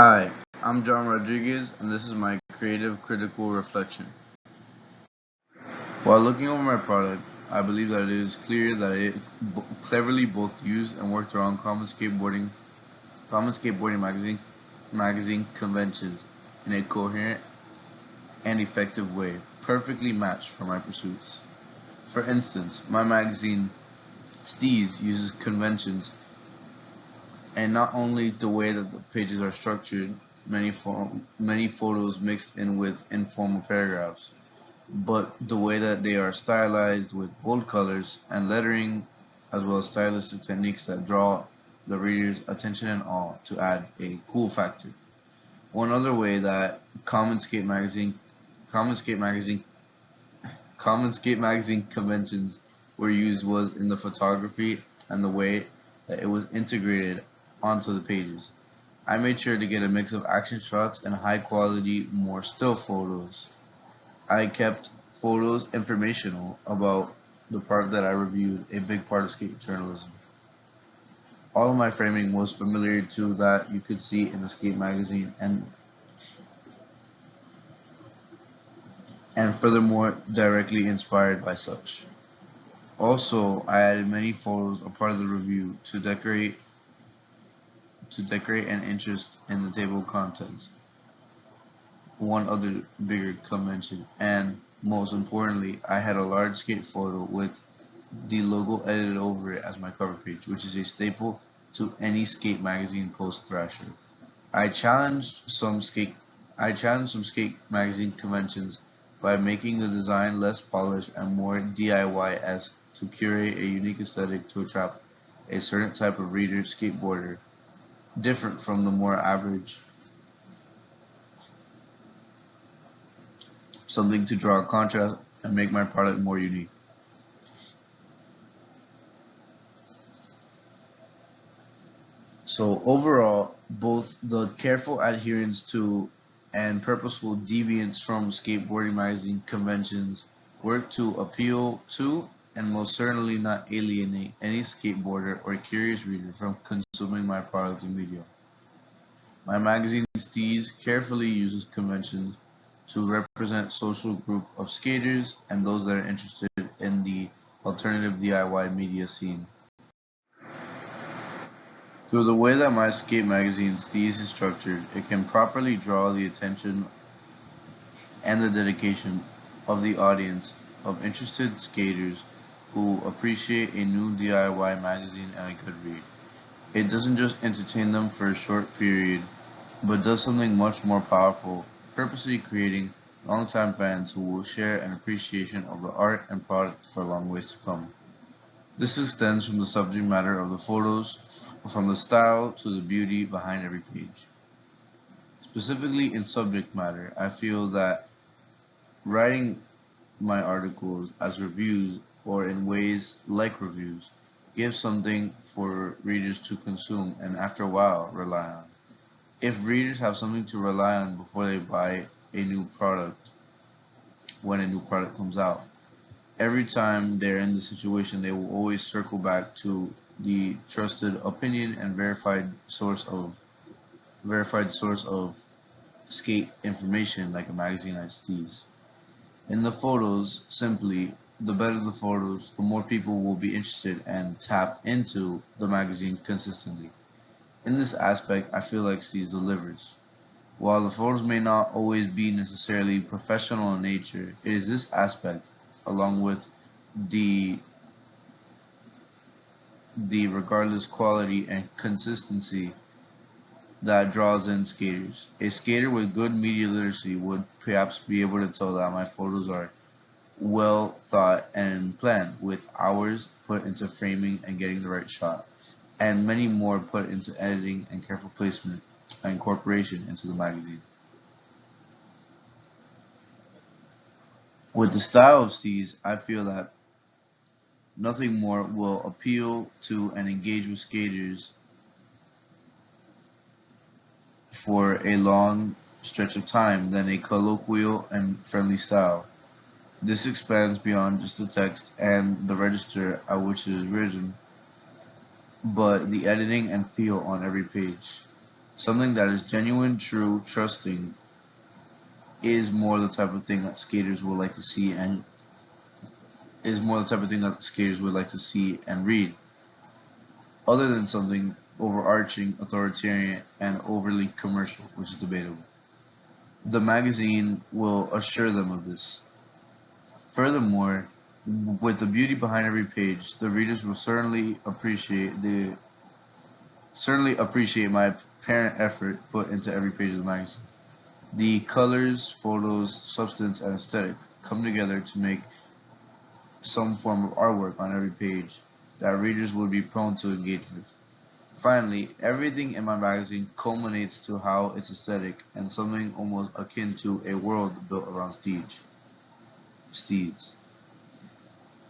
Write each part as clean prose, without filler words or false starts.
Hi, I'm John Rodriguez, and this is my creative critical reflection. While looking over my product, I believe that it is clear that it cleverly both used and worked around common skateboarding magazine conventions in a coherent and effective way, perfectly matched for my pursuits. For instance, my magazine Steez uses conventions and not only the way that the pages are structured, many photos mixed in with informal paragraphs, but the way that they are stylized with bold colors and lettering, as well as stylistic techniques that draw the reader's attention and awe to add a cool factor. One other way that Common Skate Magazine, Common Skate Magazine conventions were used was in the photography and the way that it was integrated onto the pages. I made sure to get a mix of action shots and high quality, more still photos. I kept photos informational about the part that I reviewed, a big part of skate journalism. All of my framing was familiar to that you could see in the skate magazine and furthermore directly inspired by such. Also, I added many photos a part of the review to decorate an interest in the table of contents. One other bigger convention, and most importantly, I had a large skate photo with the logo edited over it as my cover page, which is a staple to any skate magazine post Thrasher. I challenged some skate I challenged some skate magazine conventions by making the design less polished and more DIY-esque to curate a unique aesthetic to attract a certain type of reader skateboarder, different from the more average, something to draw a contrast and make my product more unique. So overall, both the careful adherence to and purposeful deviance from skateboarding magazine conventions work to appeal to and most certainly not alienate any skateboarder or curious reader from consuming my product and media. My magazine Steez carefully uses conventions to represent social group of skaters and those that are interested in the alternative DIY media scene. Through the way that my skate magazine Steez is structured, it can properly draw the attention and the dedication of the audience of interested skaters who appreciate a new DIY magazine and a good read. It doesn't just entertain them for a short period, but does something much more powerful, purposely creating longtime fans who will share an appreciation of the art and product for long ways to come. This extends from the subject matter of the photos, from the style to the beauty behind every page. Specifically in subject matter, I feel that writing my articles as reviews or in ways like reviews gives something for readers to consume and after a while rely on. If readers have something to rely on before they buy a new product, when a new product comes out, every time they're in the situation, they will always circle back to the trusted opinion and verified source of skate information like a magazine like Steve's. In the photos, simply, the better the photos, the more people will be interested and tap into the magazine consistently. In this aspect, I feel like Steve's delivers. While the photos may not always be necessarily professional in nature, it is this aspect, along with the the regardless quality and consistency that draws in skaters. A skater with good media literacy would perhaps be able to tell that my photos are well thought and planned, with hours put into framing and getting the right shot, and many more put into editing and careful placement and incorporation into the magazine. With the style of Steez, I feel that nothing more will appeal to and engage with skaters for a long stretch of time than a colloquial and friendly style. This expands beyond just the text and the register at which it is written, but the editing and feel on every page. Something that is genuine, true, trusting is more the type of thing that skaters would like to see and is more the type of thing that skaters would like to see and read, other than something overarching, authoritarian, and overly commercial, which is debatable. The magazine will assure them of this. Furthermore, with the beauty behind every page, the readers will certainly appreciate my apparent effort put into every page of the magazine. The colors, photos, substance, and aesthetic come together to make some form of artwork on every page that readers would be prone to engage with. Finally, everything in my magazine culminates to how it's aesthetic and something almost akin to a world built around steeds.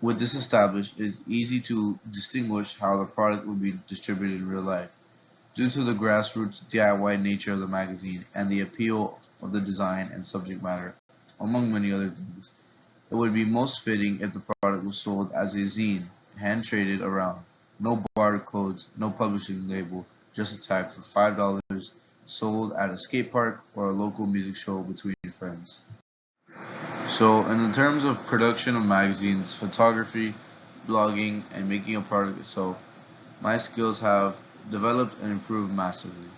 With this established, it is easy to distinguish how the product would be distributed in real life. Due to the grassroots DIY nature of the magazine and the appeal of the design and subject matter, among many other things, it would be most fitting if the product was sold as a zine, hand traded around. No barcodes, no publishing label, just a tag for $5, sold at a skate park or a local music show between friends. So, in the terms of production of magazines, photography, blogging, and making a product itself, my skills have developed and improved massively.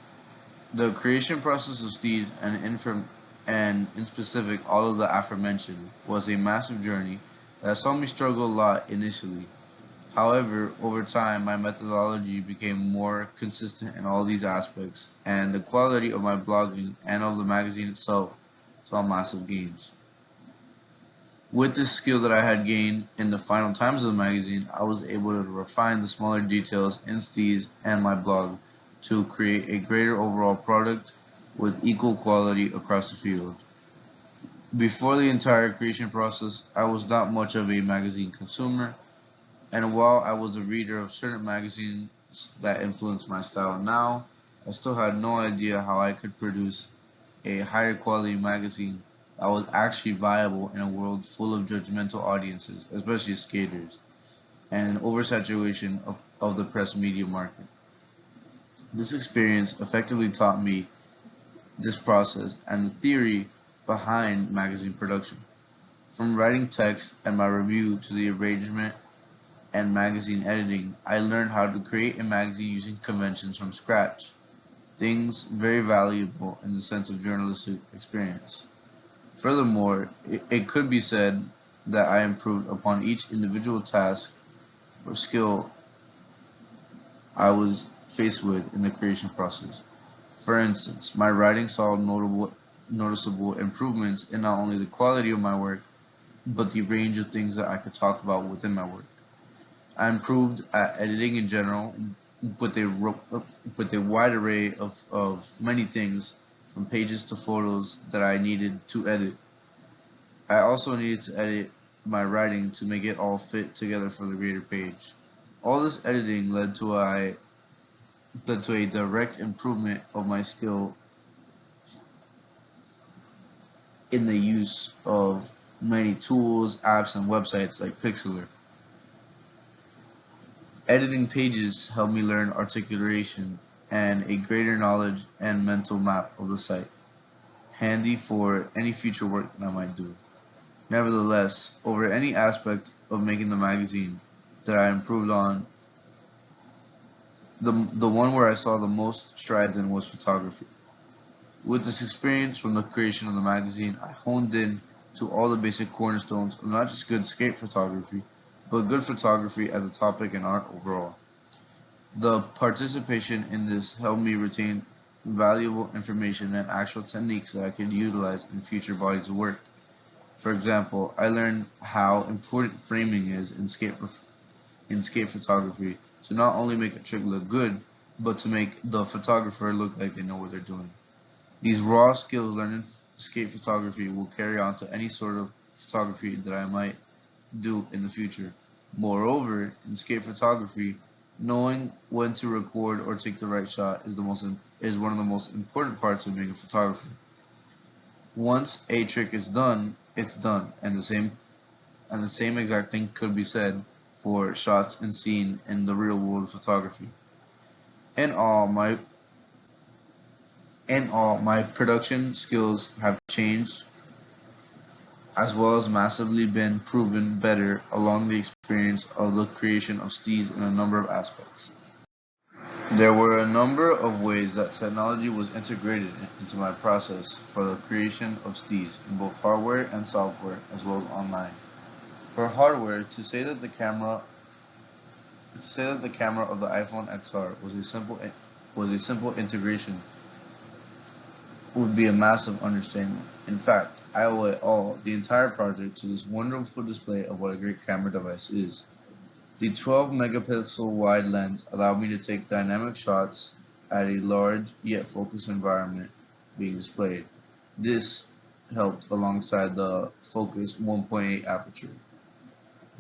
The creation process of Steve's and in specific all of the aforementioned was a massive journey that saw me struggle a lot initially. However, over time, my methodology became more consistent in all these aspects, and the quality of my blogging and of the magazine itself saw massive gains. With this skill that I had gained in the final times of the magazine, I was able to refine the smaller details in Steez and my blog to create a greater overall product with equal quality across the field. Before the entire creation process, I was not much of a magazine consumer, and while I was a reader of certain magazines that influenced my style now, I still had no idea how I could produce a higher quality magazine that was actually viable in a world full of judgmental audiences, especially skaters, and an oversaturation of the press media market. This experience effectively taught me this process and the theory behind magazine production. From writing text and my review to the arrangement and magazine editing, I learned how to create a magazine using conventions from scratch, things very valuable in the sense of journalistic experience. Furthermore, it could be said that I improved upon each individual task or skill I was faced with in the creation process. For instance, my writing saw noticeable improvements in not only the quality of my work, but the range of things that I could talk about within my work. I improved at editing in general with a wide array of many things, from pages to photos that I needed to edit. I also needed to edit my writing to make it all fit together for the reader page. All this editing led to a direct improvement of my skill in the use of many tools, apps, and websites like Pixlr. Editing pages helped me learn articulation and a greater knowledge and mental map of the site, handy for any future work that I might do. Nevertheless, over any aspect of making the magazine that I improved on, the one where I saw the most strides in was photography. With this experience from the creation of the magazine, I honed in to all the basic cornerstones of not just good skate photography, but good photography as a topic and art overall. The participation in this helped me retain valuable information and actual techniques that I could utilize in future bodies of work. For example, I learned how important framing is in skate photography to not only make a trick look good, but to make the photographer look like they know what they're doing. These raw skills learned in skate photography will carry on to any sort of photography that I might do in the future. Moreover, in skate photography, knowing when to record or take the right shot is one of the most important parts of being a photographer. Once a trick is done, it's done, and the same exact thing could be said for shots and scene in the real world of photography. In all, In all, my production skills have changed as well as massively been proven better along the experience of the creation of Steez in a number of aspects. There were a number of ways that technology was integrated into my process for the creation of Steez in both hardware and software as well as online. For hardware, to say that the camera of the iPhone XR was a simple integration would be a massive understatement. In fact, I owe it all, the entire project, to this wonderful display of what a great camera device is. The 12 megapixel wide lens allowed me to take dynamic shots at a large yet focused environment being displayed. This helped alongside the focus 1.8 aperture.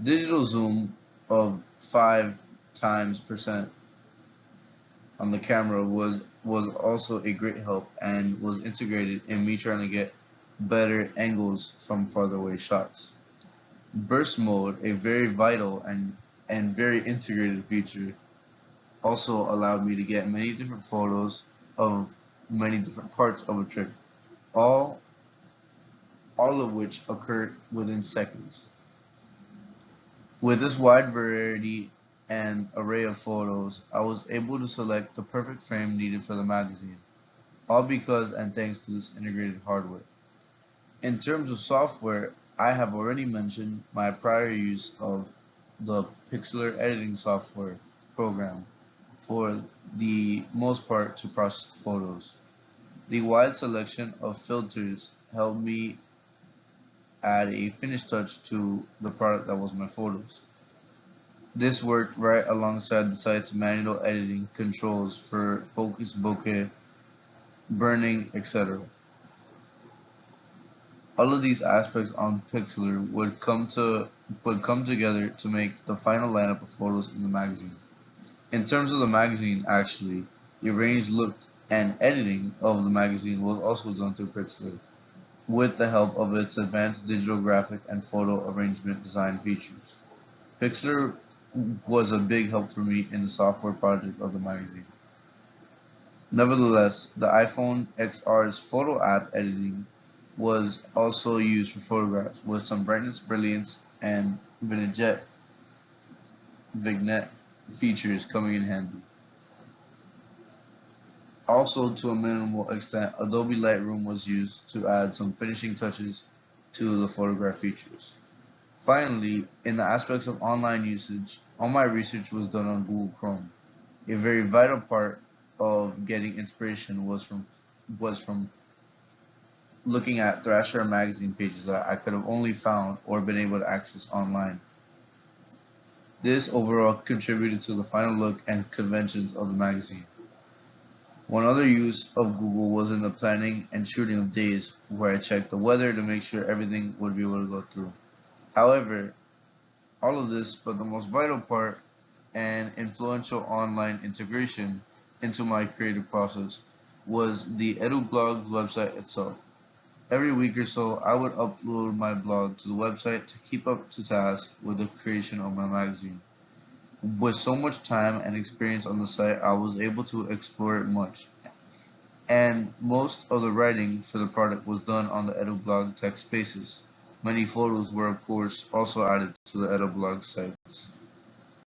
Digital zoom of 5 times percent on the camera was also a great help and was integrated in me trying to get better angles from farther away shots. Burst mode, a very vital and very integrated feature, also allowed me to get many different photos of many different parts of a trip, all all of which occur within seconds. With this wide variety and array of photos, I was able to select the perfect frame needed for the magazine, all because and thanks to this integrated hardware. In terms of software, I have already mentioned my prior use of the Pixlr editing software program for the most part to process photos. The wide selection of filters helped me add a finished touch to the product that was my photos. This worked right alongside the site's manual editing controls for focus, bokeh, burning, etc. All of these aspects on Pixlr would come together to make the final lineup of photos in the magazine. In terms of the magazine, actually, the arranged look and editing of the magazine was also done through Pixlr, with the help of its advanced digital graphic and photo arrangement design features. Pixlr was a big help for me in the software project of the magazine. Nevertheless, the iPhone XR's photo app editing was also used for photographs, with some brightness, brilliance, and vignette features coming in handy. Also, to a minimal extent, Adobe Lightroom was used to add some finishing touches to the photograph features. Finally, in the aspects of online usage, all my research was done on Google Chrome. A very vital part of getting inspiration was from looking at Thrasher magazine pages that I could have only found or been able to access online. This overall contributed to the final look and conventions of the magazine. One other use of Google was in the planning and shooting of days, where I checked the weather to make sure everything would be able to go through. However, all of this, but the most vital part and influential online integration into my creative process, was the EduBlog website itself. Every week or so, I would upload my blog to the website to keep up to task with the creation of my magazine. With so much time and experience on the site, I was able to explore it much, and most of the writing for the product was done on the EduBlog text spaces. Many photos were, of course, also added to the EduBlog sites.